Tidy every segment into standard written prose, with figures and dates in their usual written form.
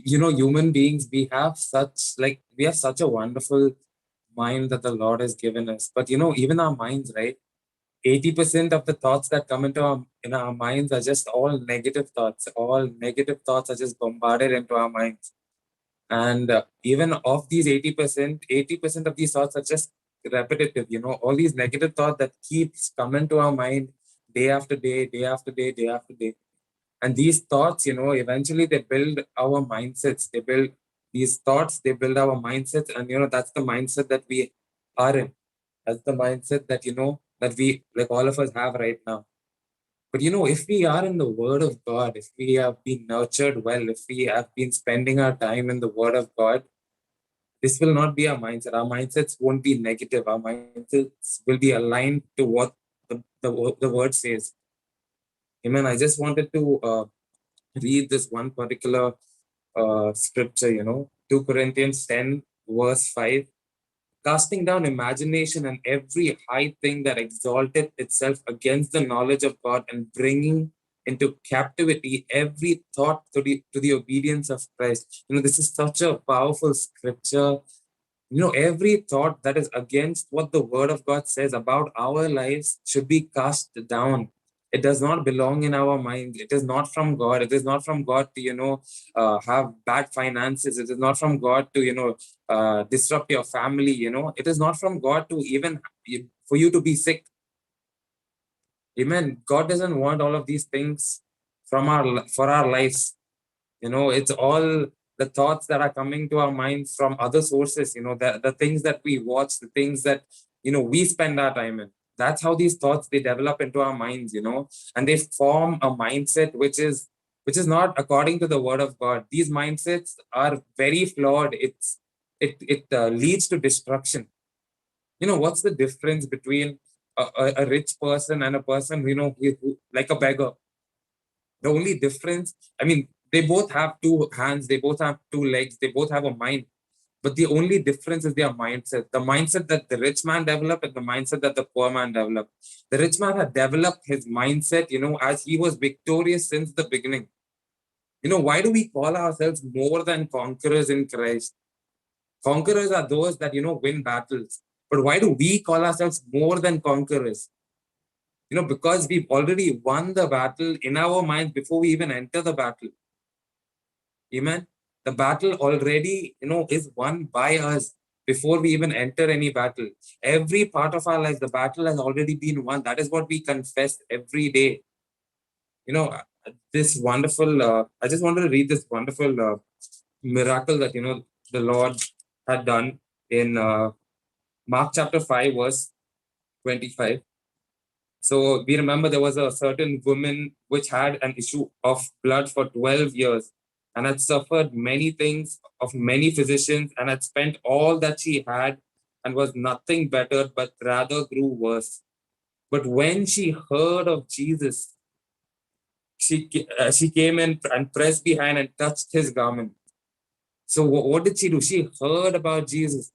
human beings, we have such a wonderful mind that the Lord has given us. But even our minds, right? 80% of the thoughts that come in our minds are just all negative thoughts. All negative thoughts are just bombarded into our minds. And even of these 80%, 80% of these thoughts are just repetitive. All these negative thoughts that keeps coming to our mind day after day, day after day, day after day. And these thoughts, eventually they build our mindsets. They build these thoughts, they build our mindsets. And, that's the mindset that we are in. That's the mindset that we, like all of us have right now. But, if we are in the Word of God, if we have been nurtured well, if we have been spending our time in the Word of God, this will not be our mindset. Our mindsets won't be negative. Our mindsets will be aligned to what the Word says. Amen. I just wanted to read this one particular scripture, 2 Corinthians 10, verse 5. Casting down imagination and every high thing that exalted itself against the knowledge of God, and bringing into captivity every thought to the obedience of Christ. This is such a powerful scripture. Every thought that is against what the Word of God says about our lives should be cast down. It does not belong in our mind. It is not from God. It is not from God to, have bad finances. It is not from God to, disrupt your family. It is not from God to even for you to be sick. Amen. God doesn't want all of these things for our lives. It's all the thoughts that are coming to our minds from other sources, the things that we watch, the things that, we spend our time in. That's how these thoughts, they develop into our minds, and they form a mindset which is not according to the Word of God. These mindsets are very flawed. It leads to destruction. What's the difference between a rich person and a person, like a beggar? The only difference, I mean, they both have two hands, they both have two legs, they both have a mind. But the only difference is their mindset. The mindset that the rich man developed and the mindset that the poor man developed. The rich man had developed his mindset, as he was victorious since the beginning. Why do we call ourselves more than conquerors in Christ? Conquerors are those that, win battles. But why do we call ourselves more than conquerors? Because we've already won the battle in our minds before we even enter the battle. Amen. The battle already, is won by us before we even enter any battle. Every part of our life, the battle has already been won. That is what we confess every day. This wonderful, I just wanted to read this wonderful miracle that, the Lord had done in Mark chapter 5, verse 25. So we remember there was a certain woman which had an issue of blood for 12 years and had suffered many things of many physicians and had spent all that she had and was nothing better, but rather grew worse. But when she heard of Jesus, she came in and pressed behind and touched his garment. So what did she do? She heard about Jesus.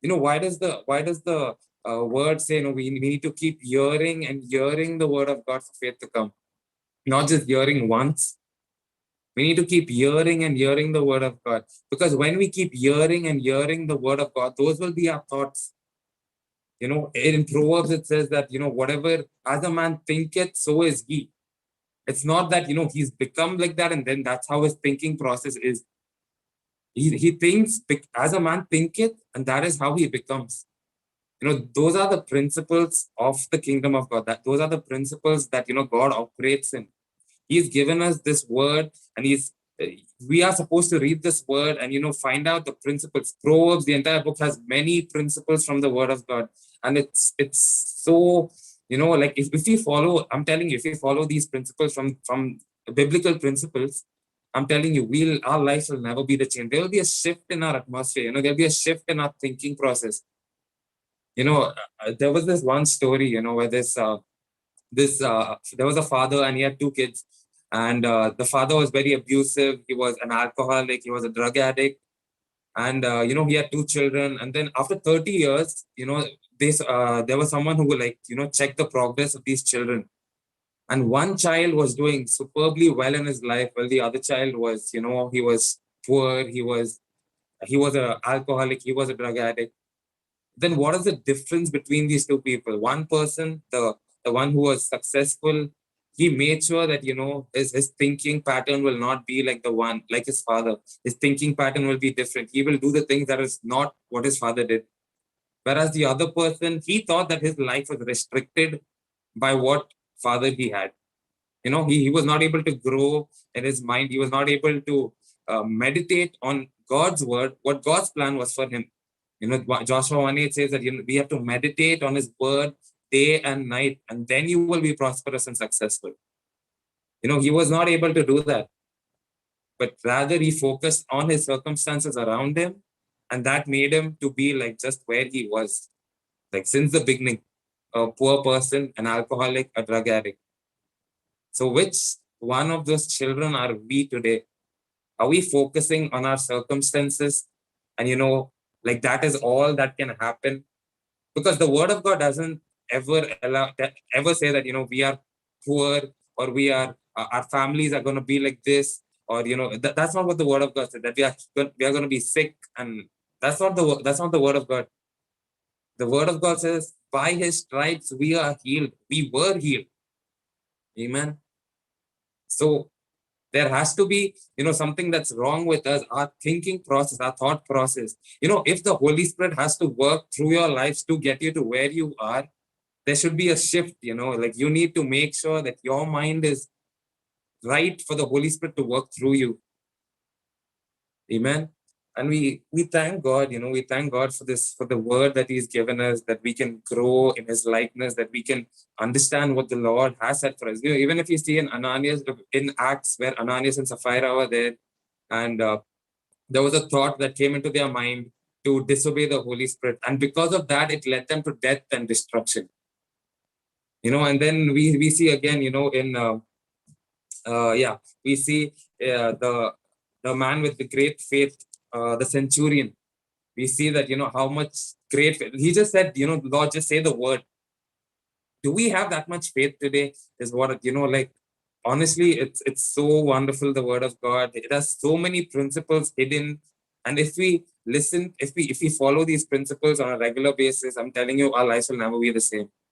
Why does the word say, we need to keep hearing and hearing the word of God for faith to come? Not just hearing once. We need to keep hearing and hearing the word of God. Because when we keep hearing and hearing the word of God, those will be our thoughts. In Proverbs, it says that, whatever as a man thinketh, so is he. It's not that, he's become like that and then that's how his thinking process is. He thinks as a man thinketh, and that is how he becomes. Those are the principles of the kingdom of God. Those are the principles that, God operates in. He's given us this word, and we are supposed to read this word and, find out the principles. Proverbs, the entire book has many principles from the word of God. And it's so, like if we follow, I'm telling you, if we follow these principles from biblical principles, I'm telling you, our lives will never be the same. There will be a shift in our atmosphere. There'll be a shift in our thinking process. There was this one story, where there was a father and he had two kids, and the father was very abusive. He was an alcoholic. He was a drug addict, and he had two children. And then after 30 years, there was someone who would check the progress of these children. And one child was doing superbly well in his life, while the other child was, he was poor, he was an alcoholic, he was a drug addict. Then what is the difference between these two people? One person, the one who was successful, he made sure that his thinking pattern will not be like the one like his father. His thinking pattern will be different. He will do the things that is not what his father did. Whereas the other person, he thought that his life was restricted by what father he had. He was not able to grow in his mind. He was not able to meditate on God's word, what God's plan was for him. Joshua 1:8 says that we have to meditate on his word day and night, and then you will be prosperous and successful. He was not able to do that, but rather he focused on his circumstances around him, and that made him to be like just where he was, like since the beginning, a poor person, an alcoholic, a drug addict. So which one of those children are we today? Are we focusing on our circumstances? And like that is all that can happen? Because the word of God doesn't ever say that we are poor, or we are our families are going to be like this, or that's not what the word of God said, that we are going to be sick, and that's not the word of God. The word of God says, by his stripes we are healed. We were healed. Amen. So there has to be something that's wrong with us, our thinking process, our thought process. If the Holy Spirit has to work through your lives to get you to where you are, there should be a shift. Like you need to make sure that your mind is right for the Holy Spirit to work through you. Amen. And we thank God. We thank God for this, for the word that he's given us, that we can grow in his likeness, that we can understand what the Lord has said for us. Even if you see in Acts, where Ananias and Sapphira were there, and there was a thought that came into their mind to disobey the Holy Spirit, and because of that it led them to death and destruction. And then we see again, in we see the man with the great faith, the centurion. We see that how much great faith. He just said, Lord, just say the word. Do we have that much faith today? Is what like honestly, it's so wonderful, the word of God. It has so many principles hidden, and if we listen, if we follow these principles on a regular basis, I'm telling you, our lives will never be the same.